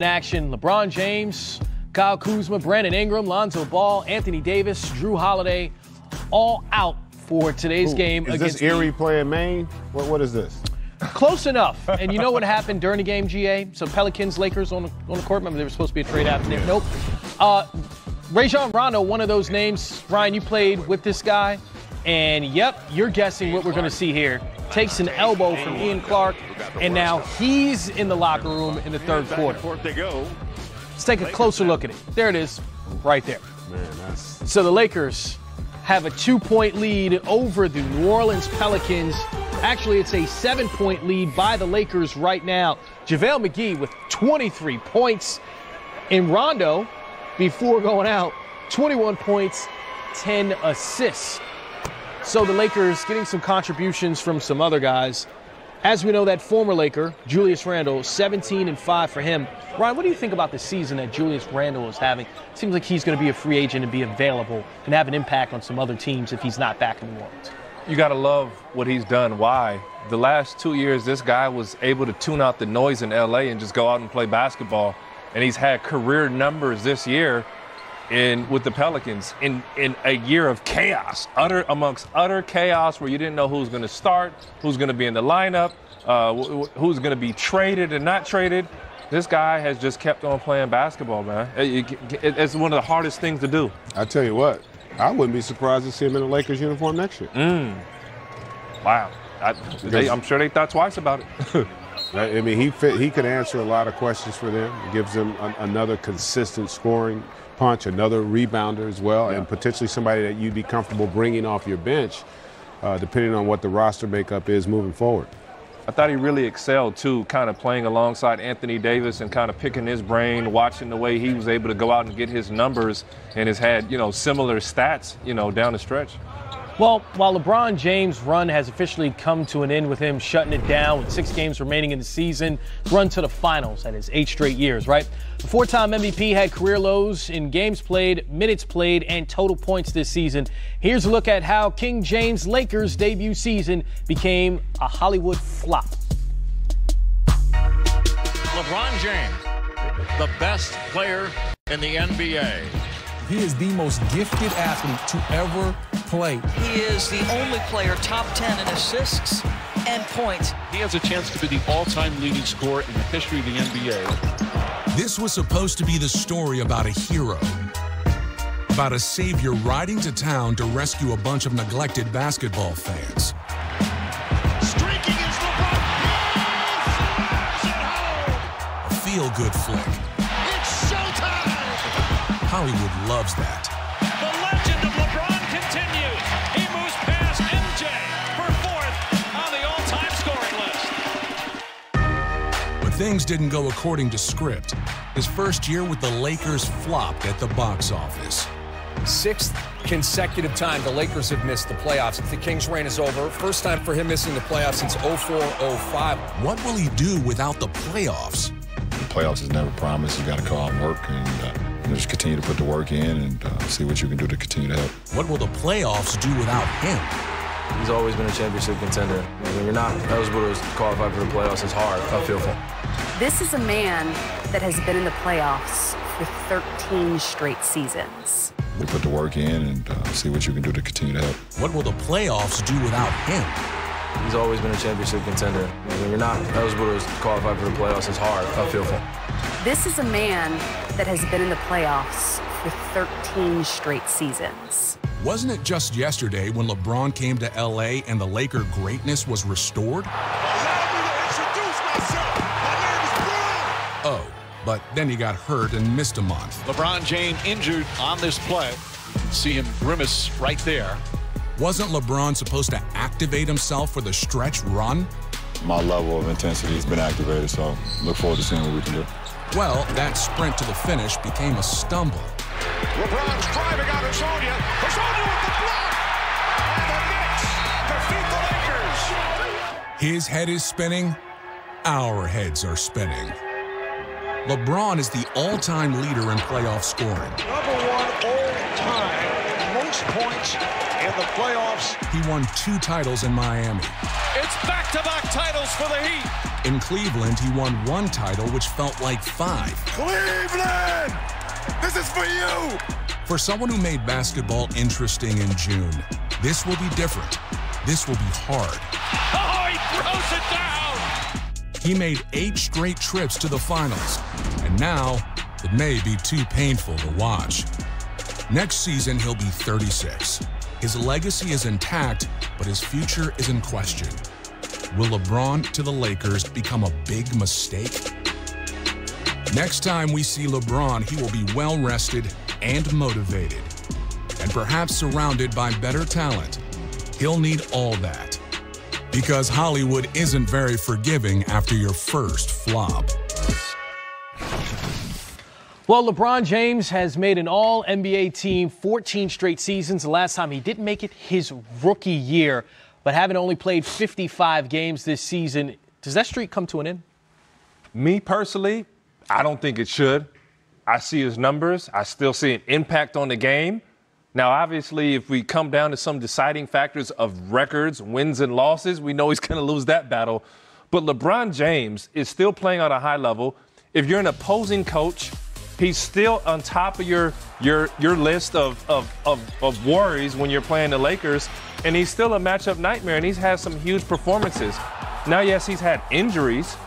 action, LeBron James, Kyle Kuzma, Brandon Ingram, Lonzo Ball, Anthony Davis, Drew Holiday, all out for today's game. Is against this Erie playing Maine? What is this? Close enough. And you know what happened during the game, GA? So Pelicans, Lakers on the court. Remember, there was supposed to be a trade after that. Nope. Rajon Rondo, one of those names. Ryan, you played with this guy. And, yep, you're guessing what we're going to see here. Takes an elbow from Ian Clark, and now he's in the locker room in the third quarter. Let's take a closer look at it. There it is, right there. So the Lakers have a 2-point lead over the New Orleans Pelicans. Actually, it's a 7-point lead by the Lakers right now. JaVale McGee with 23 points. And Rondo, before going out, 21 points, 10 assists. So the Lakers getting some contributions from some other guys. As we know, that former Laker, Julius Randle, 17-5 for him. Ryan, what do you think about the season that Julius Randle is having? It seems like he's going to be a free agent and be available and have an impact on some other teams if he's not back in New Orleans. You got to love what he's done. Why? The last 2 years, this guy was able to tune out the noise in L.A. and just go out and play basketball. And he's had career numbers this year with the Pelicans in a year of chaos, amongst utter chaos where you didn't know who's going to start, who's going to be in the lineup, who's going to be traded and not traded. This guy has just kept on playing basketball, man. It's one of the hardest things to do. I tell you what, I wouldn't be surprised to see him in a Lakers uniform next year. Wow. I'm sure they thought twice about it. I mean, he could answer a lot of questions for them. It gives them another consistent scoring punch, another rebounder as well, and potentially somebody that you'd be comfortable bringing off your bench, depending on what the roster makeup is moving forward. I thought he really excelled, too, kind of playing alongside Anthony Davis and kind of picking his brain, watching the way he was able to go out and get his numbers and has had, similar stats, down the stretch. Well, while LeBron James' run has officially come to an end with him shutting it down with 6 games remaining in the season, run to the finals at his 8 straight years, right? The 4-time MVP had career lows in games played, minutes played, and total points this season. Here's a look at how King James' Lakers' debut season became a Hollywood flop. LeBron James, the best player in the NBA. He is the most gifted athlete to ever play. He is the only player top 10 in assists and points. He has a chance to be the all-time leading scorer in the history of the NBA. This was supposed to be the story about a hero, about a savior riding to town to rescue a bunch of neglected basketball fans. Streaking is LeBron. Yes! A feel-good flick. It's showtime! Hollywood loves that. The legend of LeBron continues. He moves past MJ for 4th on the all-time scoring list. But things didn't go according to script. His first year with the Lakers flopped at the box office. 6th consecutive time the Lakers have missed the playoffs. The Kings' reign is over. First time for him missing the playoffs since 04-05. What will he do without the playoffs? The playoffs is never promised. You got to go out and work and just continue to put the work in and see what you can do to continue to help. What will the playoffs do without him? He's always been a championship contender. When you're not eligible to qualify for the playoffs, it's hard. I feel for him. This is a man that has been in the playoffs for 13 straight seasons. You put the work in and see what you can do to continue to help. What will the playoffs do without him? He's always been a championship contender. When you're not eligible to qualify for the playoffs, it's hard. I feel for him. This is a man that has been in the playoffs for 13 straight seasons. Wasn't it just yesterday when LeBron came to L.A. and the Laker greatness was restored? Allow me to introduce myself. My name is Bron. Oh, but then he got hurt and missed a month. LeBron James injured on this play. You can see him grimace right there. Wasn't LeBron supposed to activate himself for the stretch run? My level of intensity has been activated, so look forward to seeing what we can do. Well, that sprint to the finish became a stumble. LeBron's driving out Hezonja. Hezonja with the block. And the Knicks defeat the Lakers. His head is spinning. Our heads are spinning. LeBron is the all-time leader in playoff scoring. #1 all-time most most points in the playoffs. He won 2 titles in Miami. It's back-to-back titles for the Heat. In Cleveland, he won 1 title, which felt like 5. Cleveland, this is for you. For someone who made basketball interesting in June, this will be different. This will be hard. Oh, he throws it down. He made 8 straight trips to the finals, and now it may be too painful to watch. Next season, he'll be 36. His legacy is intact, but his future is in question. Will LeBron to the Lakers become a big mistake? Next time we see LeBron, he will be well-rested and motivated, and perhaps surrounded by better talent. He'll need all that, because Hollywood isn't very forgiving after your first flop. Well, LeBron James has made an all-NBA team 14 straight seasons. The last time he didn't make it, his rookie year. But having only played 55 games this season, does that streak come to an end? Me personally, I don't think it should. I see his numbers. I still see an impact on the game. Now, obviously, if we come down to some deciding factors of records, wins and losses, we know he's going to lose that battle. But LeBron James is still playing at a high level. If you're an opposing coach, he's still on top of your list of worries when you're playing the Lakers, and he's still a matchup nightmare, and he's had some huge performances. Now, yes, he's had injuries,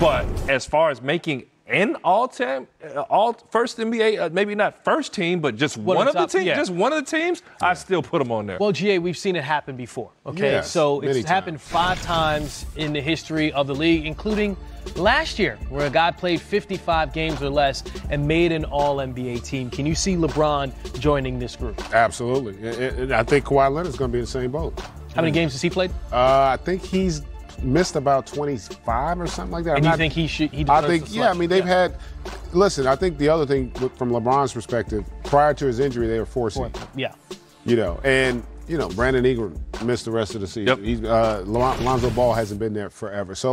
but as far as making an all-time, all-first NBA, maybe not first team, but just one of the teams, just one of the teams, I still put him on there. Well, GA, we've seen it happen before, okay? Yes, so it's happened 5 times in the history of the league, including last year, where a guy played 55 games or less and made an all-NBA team. Can you see LeBron joining this group? Absolutely. I think Kawhi Leonard's going to be in the same boat. How many games has he played? I think he's missed about 25 or something like that. And you think he should? I think, yeah. I mean, they've had. Listen, I think the other thing from LeBron's perspective, prior to his injury, they were 4 seed. Yeah. You know, and Brandon Ingram missed the rest of the season. Yep. Lonzo Ball hasn't been there forever. So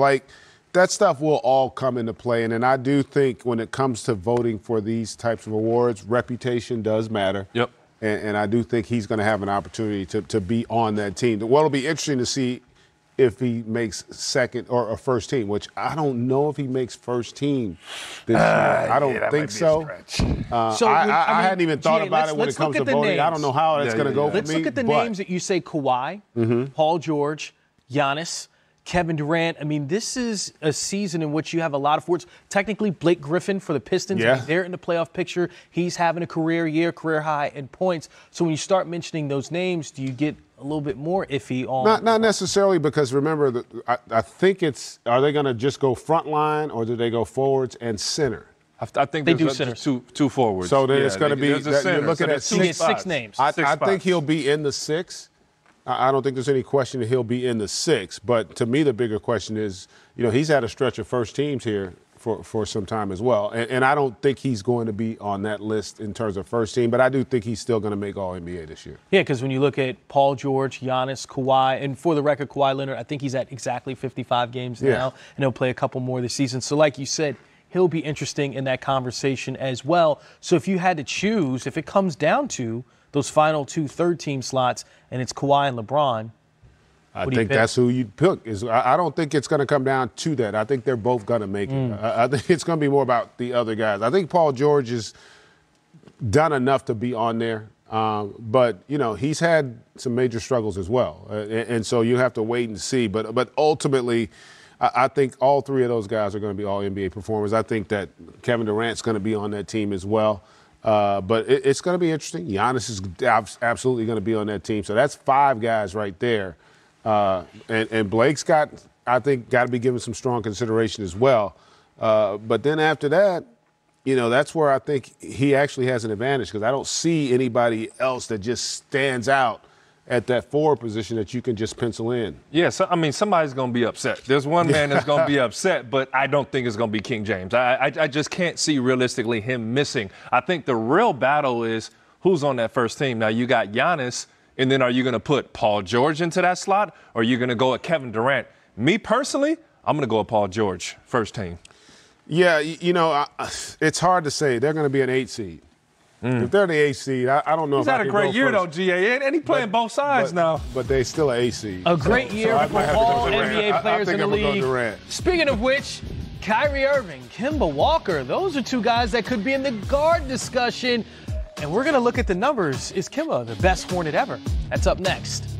that stuff will all come into play. And then I do think when it comes to voting for these types of awards, reputation does matter. Yep. And I do think he's going to have an opportunity to be on that team. Well, it'll be interesting to see if he makes second or a first team, which I don't know if he makes first team this year. I don't think so. I hadn't even thought about it when it comes to voting. Names. I don't know how that's going to go for me. Let's look at the names that you say: Kawhi, Paul George, Giannis, Kevin Durant. I mean, this is a season in which you have a lot of forwards. Technically, Blake Griffin for the Pistons, they're in the playoff picture. He's having a career year, career high in points. So when you start mentioning those names, do you get a little bit more iffy on? Not necessarily, because remember, I think it's, are they going to just go front line or do they go forwards and center? I think they do centers. Two forwards. So then it's going to be, you're looking at 6 names. I think he'll be in the 6. I don't think there's any question that he'll be in the 6. But to me, the bigger question is, he's had a stretch of first teams here for some time as well. And I don't think he's going to be on that list in terms of first team, but I do think he's still going to make All-NBA this year. Yeah, because when you look at Paul George, Giannis, Kawhi, and for the record, Kawhi Leonard, I think he's at exactly 55 games now, and he'll play a couple more this season. So like you said, he'll be interesting in that conversation as well. So if you had to choose, if it comes down to those final 2 third-team slots, and it's Kawhi and LeBron, I think that's who you'd pick. I don't think it's going to come down to that. I think they're both going to make it. I think it's going to be more about the other guys. I think Paul George has done enough to be on there. But, he's had some major struggles as well. And so you have to wait and see. But ultimately, I think all 3 of those guys are going to be All-NBA performers. I think that Kevin Durant's going to be on that team as well. But it's going to be interesting. Giannis is absolutely going to be on that team. So that's 5 guys right there. And Blake's got to be given some strong consideration as well. But then after that, that's where I think he actually has an advantage, because I don't see anybody else that just stands out at that forward position that you can just pencil in. Yeah, so, somebody's going to be upset. There's one man that's going to be upset, but I don't think it's going to be King James. I just can't see realistically him missing. I think the real battle is who's on that first team. Now, you got Giannis, and then are you going to put Paul George into that slot, or are you going to go at Kevin Durant? Me personally, I'm going to go with Paul George, first team. Yeah, it's hard to say. They're going to be an 8 seed. If they're the 8th seed, I don't know He's if I had a can great go year, first. though, GA. And he playing both sides now. But they still an 8th seed. A great year I for might have to go all Durant. NBA players I think in the I'm gonna league. go Durant. Speaking of which, Kyrie Irving, Kemba Walker, those are two guys that could be in the guard discussion. And we're going to look at the numbers. Is Kemba the best Hornet ever? That's up next.